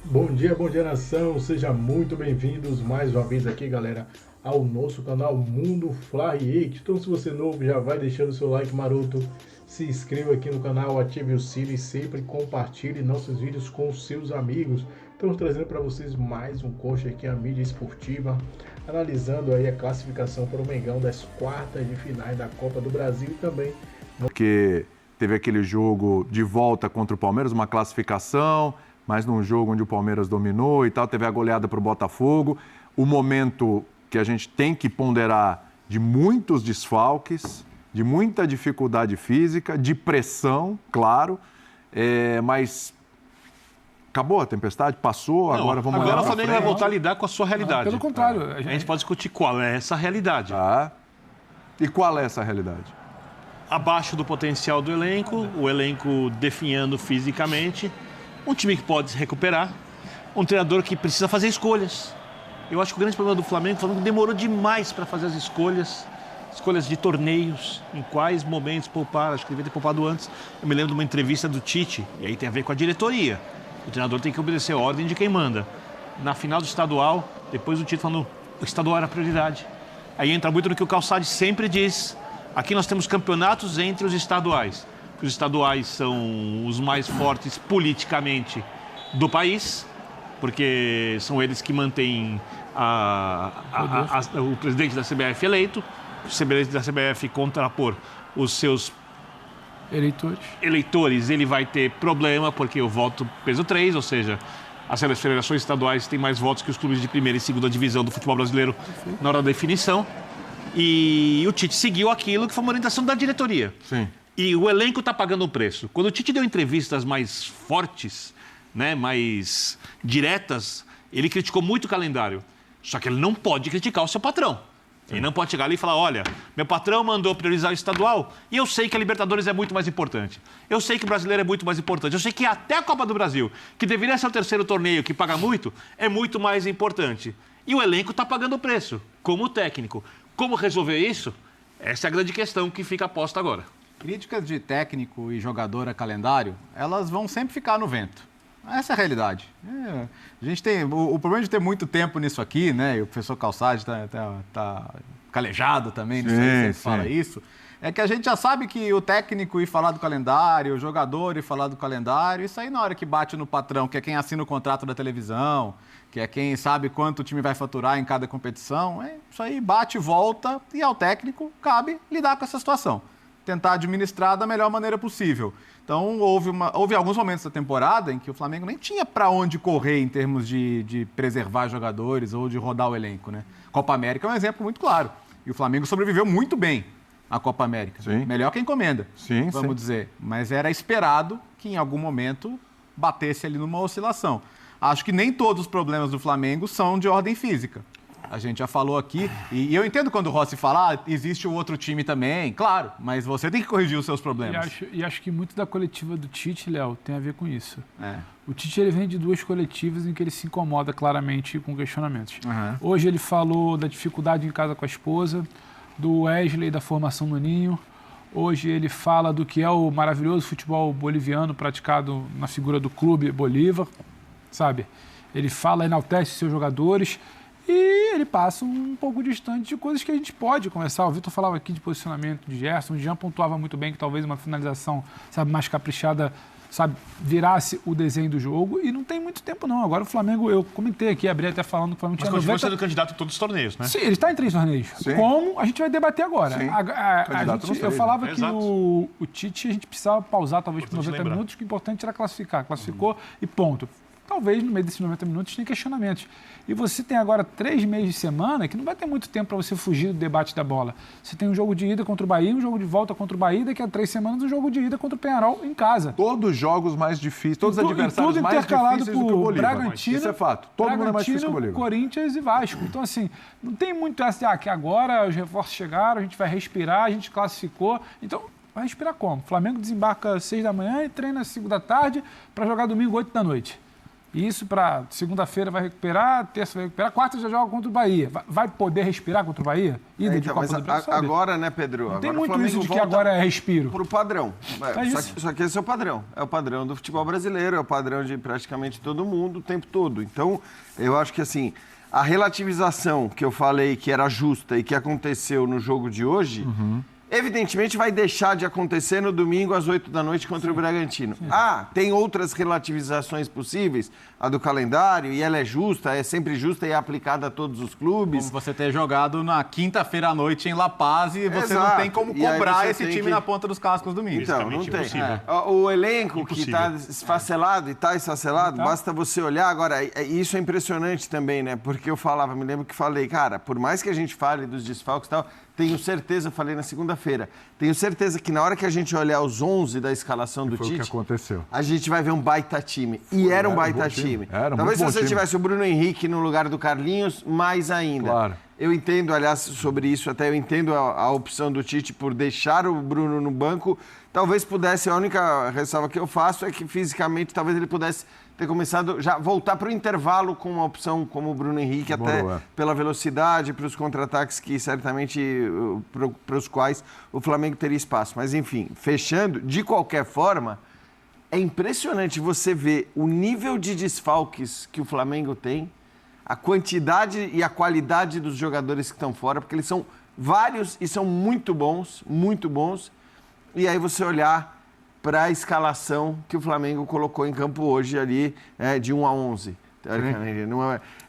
Bom dia nação, sejam muito bem-vindos mais uma vez aqui, galera, ao nosso canal Mundo Fly. Então, se você é novo, já vai deixando seu like maroto, se inscreva aqui no canal, ative o sino e sempre compartilhe nossos vídeos com seus amigos. Estamos trazendo para vocês mais um coxa aqui, a mídia esportiva, analisando aí a classificação para o Mengão das quartas de finais da Copa do Brasil e também... Porque teve aquele jogo de volta contra o Palmeiras, uma classificação, mas num jogo onde o Palmeiras dominou e tal, teve a goleada para o Botafogo. O momento que a gente tem que ponderar de muitos desfalques, de muita dificuldade física, de pressão, claro, mas acabou a tempestade, passou, não, agora vamos olhar. Agora o Flamengo vai voltar a lidar com a sua realidade. Pelo contrário. A gente pode discutir qual é essa realidade. Tá. E qual é essa realidade? Abaixo do potencial do elenco, o elenco definhando fisicamente, um time que pode se recuperar, um treinador que precisa fazer escolhas. Eu acho que o grande problema do Flamengo, o Flamengo demorou demais para fazer as escolhas de torneios, em quais momentos poupar, acho que devia ter poupado antes. Eu me lembro de uma entrevista do Tite, e aí tem a ver com a diretoria. O treinador tem que obedecer a ordem de quem manda. Na final do estadual, depois o Tite falando, o estadual era a prioridade. Aí entra muito no que o Calçade sempre diz. Aqui nós temos campeonatos entre os estaduais. Os estaduais são os mais fortes politicamente do país, porque são eles que mantêm o presidente da CBF eleito. O presidente da CBF contrapor os seus eleitores, ele vai ter problema, porque o voto peso 3, ou seja, as federações estaduais têm mais votos que os clubes de primeira e segunda divisão do futebol brasileiro na hora da definição. E o Tite seguiu aquilo que foi uma orientação da diretoria. Sim. E o elenco está pagando o preço. Quando o Tite deu entrevistas mais fortes, né, mais diretas, ele criticou muito o calendário. Só que ele não pode criticar o seu patrão. Ele não pode chegar ali e falar, olha, meu patrão mandou priorizar o estadual e eu sei que a Libertadores é muito mais importante. Eu sei que o Brasileiro é muito mais importante. Eu sei que até a Copa do Brasil, que deveria ser o terceiro torneio que paga muito, é muito mais importante. E o elenco está pagando o preço, como técnico. Como resolver isso? Essa é a grande questão que fica posta agora. Críticas de técnico e jogador a calendário, elas vão sempre ficar no vento. Essa é a realidade. A gente tem o problema de ter muito tempo nisso aqui, né? E o professor Calçade tá calejado também, não sei se ele fala isso. É que a gente já sabe que o técnico ir falar do calendário, o jogador ir falar do calendário, isso aí na hora que bate no patrão, que é quem assina o contrato da televisão, que é quem sabe quanto o time vai faturar em cada competição, isso aí bate e volta e ao técnico cabe lidar com essa situação. Tentar administrar da melhor maneira possível. Então, houve alguns momentos da temporada em que o Flamengo nem tinha para onde correr em termos de preservar jogadores ou de rodar o elenco, né? Copa América é um exemplo muito claro. E o Flamengo sobreviveu muito bem à Copa América. Sim. Melhor que a encomenda, sim, vamos dizer. Mas era esperado que em algum momento batesse ali numa oscilação. Acho que nem todos os problemas do Flamengo são de ordem física. A gente já falou aqui, e eu entendo quando o Rossi fala, existe o outro time também, claro, mas você tem que corrigir os seus problemas. E acho que muito da coletiva do Tite, Léo, tem a ver com isso. O Tite, ele vem de duas coletivas em que ele se incomoda claramente com questionamentos. Hoje ele falou da dificuldade em casa com a esposa, do Wesley, da formação no Ninho. Hoje ele fala do que é o maravilhoso futebol boliviano praticado na figura do Clube Bolívar, sabe? Ele fala, enaltece seus jogadores. E ele passa um pouco distante de coisas que a gente pode conversar. O Vitor falava aqui de posicionamento de Gerson, o Jean pontuava muito bem que talvez uma finalização, sabe, mais caprichada, sabe, virasse o desenho do jogo. E não tem muito tempo, não. Agora o Flamengo, eu comentei aqui, abri até falando que o Flamengo tinha 90... Mas continua sendo candidato a todos os torneios, né? Sim, ele está em 3 torneios. Sim. Como a gente vai debater agora. Eu falava que Exato. o Tite, a gente precisava pausar talvez por 90 lembrar. minutos, que o importante era classificar. Classificou e ponto. Talvez no meio desses 90 minutos tenha questionamentos. E você tem agora 3 meses de semana que não vai ter muito tempo para você fugir do debate da bola. Você tem um jogo de ida contra o Bahia, um jogo de volta contra o Bahia, daqui a 3 semanas um jogo de ida contra o Penharol em casa. Todos os jogos mais difíceis, todos os adversários mais difíceis do que o Bolívar. Bragantino, isso é fato. Todo mundo é mais difícil que o Bolívar. Corinthians e Vasco. Então, assim, não tem muito essa de que agora os reforços chegaram, a gente vai respirar, a gente classificou. Então, vai respirar como? O Flamengo desembarca às 6 da manhã e treina às 5 da tarde para jogar domingo 8 da noite. E isso para segunda-feira vai recuperar, terça vai recuperar, quarta já joga contra o Bahia. Vai poder respirar contra o Bahia? Ida de Copa do Brasil, agora, né, Pedro? Não tem muito isso de que agora é respiro. Pro padrão. Só que esse é o padrão. É o padrão do futebol brasileiro, é o padrão de praticamente todo mundo o tempo todo. Então, eu acho que assim, a relativização que eu falei que era justa e que aconteceu no jogo de hoje, evidentemente vai deixar de acontecer no domingo às 8 da noite contra o Bragantino. Tem outras relativizações possíveis, a do calendário, e ela é justa, é sempre justa e é aplicada a todos os clubes. Como você ter jogado na quinta-feira à noite em La Paz e você não tem como cobrar esse time na ponta dos cascos domingo. Então, não tem. O elenco que está esfacelado e está esfacelado, basta você olhar. Agora, isso é impressionante também, né? Porque eu falava, me lembro que falei, cara, por mais que a gente fale dos desfalques e tal, tenho certeza, falei na segunda-feira, tenho certeza que na hora que a gente olhar os 11 da escalação do Tite, o que aconteceu. A gente vai ver um baita time. E era um baita time. Talvez se você tivesse o Bruno Henrique no lugar do Carlinhos, mais ainda. Claro. Eu entendo, aliás, sobre isso, até eu entendo a opção do Tite por deixar o Bruno no banco. Talvez pudesse, a única ressalva que eu faço é que fisicamente talvez ele pudesse ter começado já voltar para o intervalo com uma opção como o Bruno Henrique, até pela velocidade, para os contra-ataques que certamente para os quais o Flamengo teria espaço. Mas enfim, fechando, de qualquer forma, é impressionante você ver o nível de desfalques que o Flamengo tem, a quantidade e a qualidade dos jogadores que estão fora, porque eles são vários e são muito bons, e aí você olhar para a escalação que o Flamengo colocou em campo hoje ali, de 1 a 11.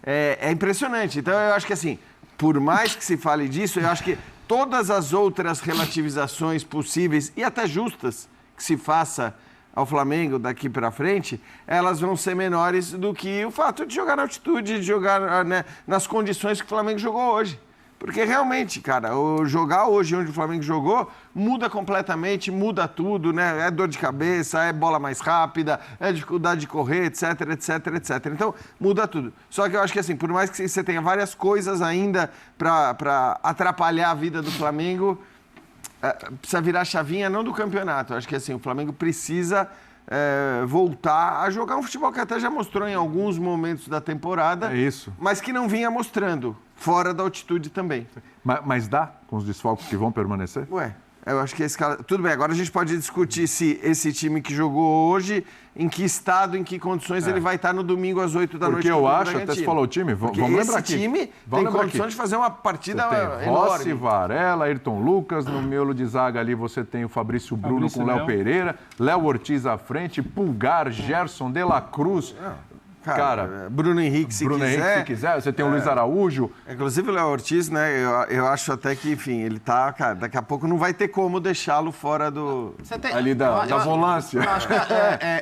É impressionante. Então, eu acho que assim, por mais que se fale disso, eu acho que todas as outras relativizações possíveis e até justas que se faça ao Flamengo daqui para frente, elas vão ser menores do que o fato de jogar na altitude, de jogar, né, nas condições que o Flamengo jogou hoje. Porque realmente, cara, jogar hoje onde o Flamengo jogou muda completamente, muda tudo, né? É dor de cabeça, é bola mais rápida, é dificuldade de correr, etc. Então, muda tudo. Só que eu acho que, assim, por mais que você tenha várias coisas ainda para atrapalhar a vida do Flamengo, precisa virar a chavinha não do campeonato. Eu acho que, assim, o Flamengo precisa voltar a jogar um futebol que até já mostrou em alguns momentos da temporada. É isso. Mas que não vinha mostrando. Fora da altitude também. Mas dá com os desfalques que vão permanecer? Eu acho que esse cara... Tudo bem, agora a gente pode discutir se esse time que jogou hoje, em que estado, em que condições ele vai estar no domingo às 8 da noite. Porque eu acho, até se falou o time, vamos lembrar aqui. Esse time tem condições de fazer uma partida enorme. Rossi, Varela, Ayrton Lucas, no miolo de zaga ali você tem o Fabrício Bruno com o Léo Pereira, Léo Ortiz à frente, Pulgar, Gerson, De La Cruz... Cara, Bruno Henrique, se quiser. Você tem o Luiz Araújo. Inclusive o Léo Ortiz, né? Eu acho até que, enfim, ele tá... Cara, daqui a pouco não vai ter como deixá-lo fora do... Ali da volância. Eu acho que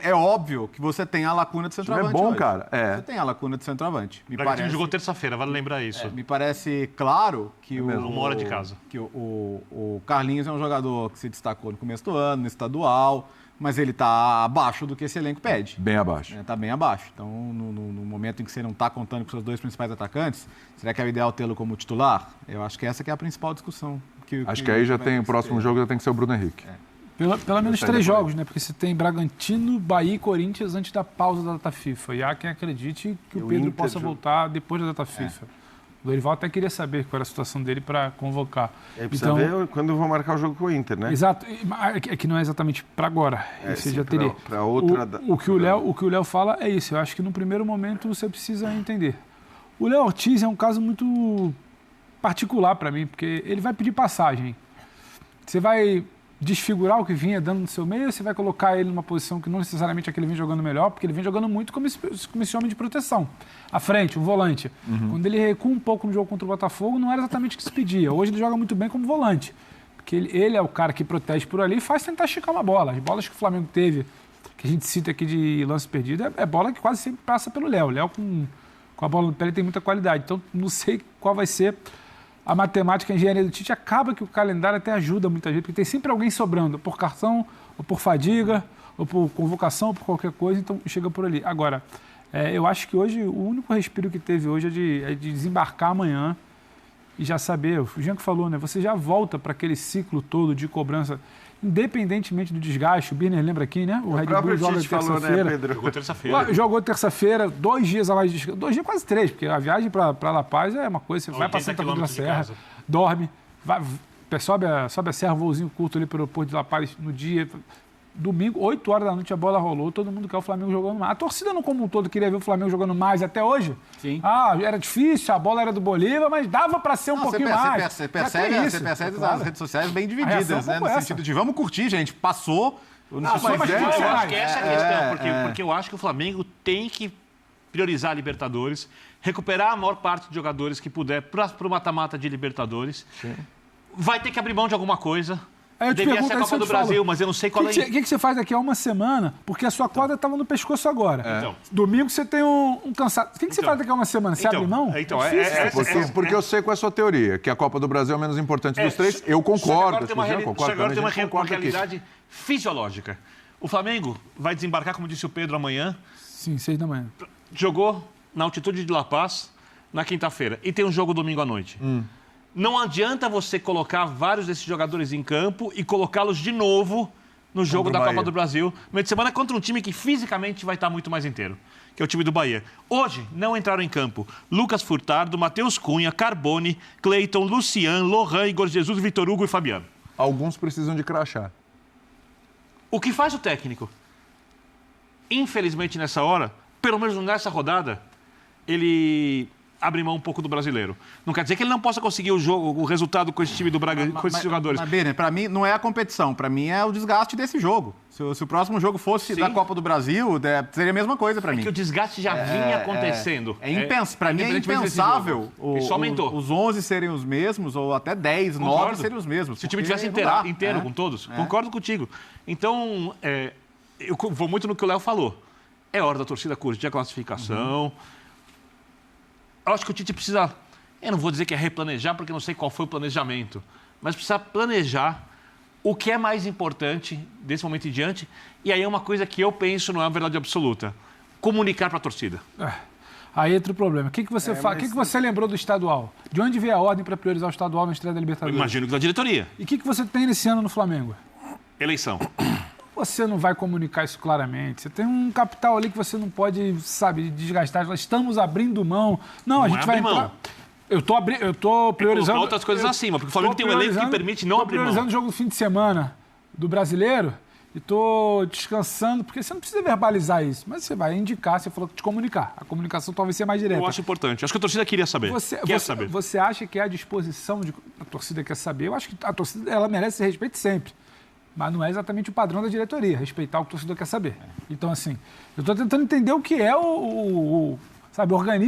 é óbvio que você tem a lacuna de centroavante. É bom, hoje. Cara. Você tem a lacuna de centroavante. O Bragantino jogou terça-feira, vale lembrar isso. Me parece claro que uma hora de casa. Que o Carlinhos é um jogador que se destacou no começo do ano, no estadual... Mas ele está abaixo do que esse elenco pede. Bem abaixo. Está bem abaixo. Então, no momento em que você não está contando com seus dois principais atacantes, será que é o ideal tê-lo como titular? Eu acho que essa que é a principal discussão. Acho que aí já tem o próximo jogo, já tem que ser o Bruno Henrique. Pelo menos 3 jogos, né? Porque você tem Bragantino, Bahia e Corinthians antes da pausa da data FIFA. E há quem acredite que o Pedro possa voltar depois da data FIFA. O Dorival até queria saber qual era a situação dele para convocar. Precisa ver quando vão marcar o jogo com o Inter, né? Exato. É que não é exatamente para agora. Isso já teria. Para outra... O que o Léo fala é isso. Eu acho que no primeiro momento você precisa entender. O Léo Ortiz é um caso muito particular para mim, porque ele vai pedir passagem. Você vai desfigurar o que vinha dando no seu meio, você vai colocar ele numa posição que não necessariamente é que ele vem jogando melhor, porque ele vem jogando muito como esse homem de proteção. À frente, um volante. Quando ele recua um pouco no jogo contra o Botafogo, não era exatamente o que se pedia. Hoje ele joga muito bem como volante, porque ele é o cara que protege por ali e faz tentar esticar uma bola. As bolas que o Flamengo teve, que a gente cita aqui de lance perdido, é bola que quase sempre passa pelo Léo. O Léo com a bola no pé ele tem muita qualidade. Então, não sei qual vai ser a matemática, a engenharia do Tite. Acaba que o calendário até ajuda muita gente, porque tem sempre alguém sobrando, por cartão, ou por fadiga, ou por convocação, ou por qualquer coisa, então chega por ali. Agora, eu acho que hoje, o único respiro que teve hoje é de desembarcar amanhã e já saber, o Jean que falou, né? Você já volta para aquele ciclo todo de cobrança, independentemente do desgaste. O Birner lembra aqui, né? O Red Bull joga terça-feira. Pedro? Jogou terça-feira. Jogou terça-feira, 2 dias a mais de descanso. 2 dias, quase 3, porque a viagem para La Paz é uma coisa, você vai para Santa Cruz da Serra, dorme, sobe a serra, um voozinho curto ali pelo aeroporto de La Paz no dia. Domingo, 8 horas da noite, a bola rolou, todo mundo quer o Flamengo jogando mais. A torcida, no como um todo, queria ver o Flamengo jogando mais até hoje. Sim. Era difícil, a bola era do Bolívar, mas dava para ser um pouquinho mais. Você percebe as redes sociais bem divididas, né? No sentido de vamos curtir, gente. Passou. Eu acho que essa é a questão, porque eu acho que o Flamengo tem que priorizar a Libertadores, recuperar a maior parte dos jogadores que puder para o mata-mata de Libertadores. Sim. Vai ter que abrir mão de alguma coisa. Devia ser a Copa do Brasil, mas eu não sei qual é. O que você faz daqui a uma semana? Porque a sua corda estava no pescoço agora. Então. Domingo você tem um cansado. O que você faz daqui a uma semana? Você abre mão? Porque eu sei qual é a sua teoria, que a Copa do Brasil é o menos importante dos três. Eu concordo. Agora tem uma realidade fisiológica. O Flamengo vai desembarcar, como disse o Pedro, amanhã. Sim, 6 da manhã. Jogou na altitude de La Paz na quinta-feira. E tem um jogo domingo à noite. Não adianta você colocar vários desses jogadores em campo e colocá-los de novo no jogo da Copa do Brasil, no meio de semana, contra um time que fisicamente vai estar muito mais inteiro, que é o time do Bahia. Hoje, não entraram em campo Lucas Furtado, Matheus Cunha, Carbone, Cleiton, Lucian, Lohan, Igor Jesus, Vitor Hugo e Fabiano. Alguns precisam de crachá. O que faz o técnico? Infelizmente, nessa hora, pelo menos nessa rodada, ele abre mão um pouco do brasileiro. Não quer dizer que ele não possa conseguir o resultado com esse time do Braga, com esses jogadores. Mas, Birner, para mim não é a competição, para mim é o desgaste desse jogo. Se o próximo jogo fosse da Copa do Brasil, seria a mesma coisa para mim. Que o desgaste já vinha acontecendo. Para mim é impensável os 11 serem os mesmos, ou até 10, 9 serem os mesmos. Se o time tivesse inteiro com todos, concordo contigo. Então, eu vou muito no que o Léo falou. É hora da torcida curtir a classificação. Eu acho que o Tite precisa, eu não vou dizer que é replanejar, porque não sei qual foi o planejamento, mas precisa planejar o que é mais importante desse momento em diante. E aí é uma coisa que eu penso, não é uma verdade absoluta. Comunicar para a torcida. Aí entra o problema. O que você faz? O que você lembrou do estadual? De onde veio a ordem para priorizar o estadual na estreia da Libertadores? Eu imagino que da diretoria. E o que você tem nesse ano no Flamengo? Eleição. Você não vai comunicar isso claramente. Você tem um capital ali que você não pode, desgastar. Nós estamos abrindo mão. Não, a gente vai entrar... Eu tô priorizando... outras coisas acima, porque o Flamengo tem um elenco que permite não abrir mão. Estou priorizando o jogo do fim de semana do Brasileiro e estou descansando, porque você não precisa verbalizar isso, mas você vai indicar, você falou que te comunicar. A comunicação talvez seja mais direta. Eu acho importante. Acho que a torcida queria saber. Você acha que é a disposição a torcida quer saber? Eu acho que a torcida ela merece esse respeito sempre. Mas não é exatamente o padrão da diretoria, respeitar o que o torcedor quer saber. Então, assim, eu estou tentando entender o que é o organismo.